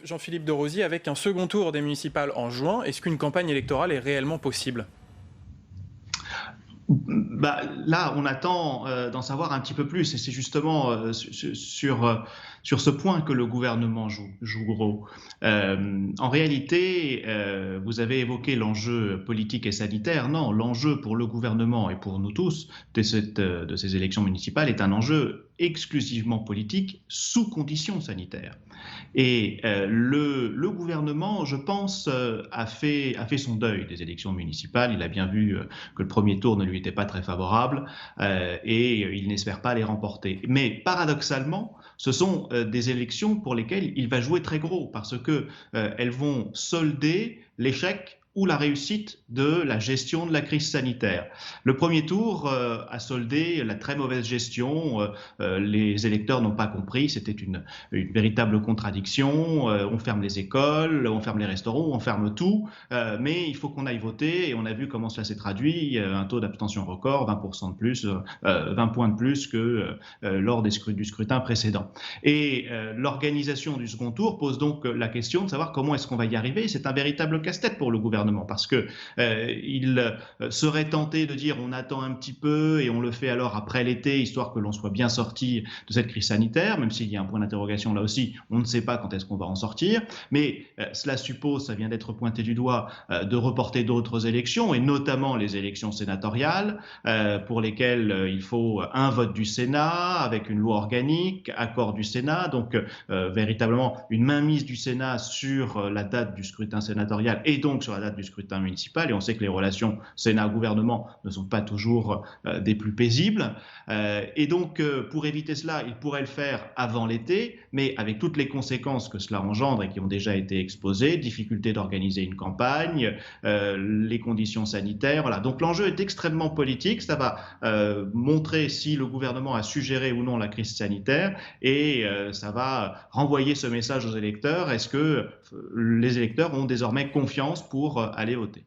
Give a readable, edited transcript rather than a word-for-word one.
Jean-Philippe de Rosiers, avec un second tour des municipales en juin, est-ce qu'une campagne électorale est réellement possible ? Là, on attend d'en savoir un petit peu plus, et c'est justement sur ce point que le gouvernement joue gros. En réalité, vous avez évoqué l'enjeu politique et sanitaire. Non, l'enjeu pour le gouvernement et pour nous tous de ces élections municipales est un enjeu exclusivement politique sous conditions sanitaires. Et le gouvernement, je pense, a fait son deuil des élections municipales. Il a bien vu que le premier tour ne lui était pas très favorable et il n'espère pas les remporter. Mais paradoxalement, ce sont des élections pour lesquelles il va jouer très gros parce que elles vont solder l'échec ou la réussite de la gestion de la crise sanitaire. Le premier tour a soldé la très mauvaise gestion. Les électeurs n'ont pas compris, c'était une véritable contradiction. On ferme les écoles, on ferme les restaurants, on ferme tout, mais il faut qu'on aille voter et on a vu comment cela s'est traduit. Un taux d'abstention record, 20% de plus, 20 points de plus que lors du scrutin précédent. Et l'organisation du second tour pose donc la question de savoir comment est-ce qu'on va y arriver. C'est un véritable casse-tête pour le gouvernement parce que il serait tenté de dire on attend un petit peu et on le fait alors après l'été histoire que l'on soit bien sorti de cette crise sanitaire, même s'il y a un point d'interrogation là aussi, on ne sait pas quand est-ce qu'on va en sortir, mais cela suppose, ça vient d'être pointé du doigt, de reporter d'autres élections et notamment les élections sénatoriales pour lesquelles il faut un vote du Sénat avec une loi organique, accord du Sénat, donc véritablement une mainmise du Sénat sur la date du scrutin sénatorial et donc sur la date du scrutin municipal, et on sait que les relations Sénat-gouvernement ne sont pas toujours des plus paisibles. Et donc, pour éviter cela, il pourrait le faire avant l'été, mais avec toutes les conséquences que cela engendre et qui ont déjà été exposées, difficulté d'organiser une campagne, les conditions sanitaires, voilà. Donc l'enjeu est extrêmement politique, ça va montrer si le gouvernement a su gérer ou non la crise sanitaire, et ça va renvoyer ce message aux électeurs. Est-ce que les électeurs ont désormais confiance pour aller voter?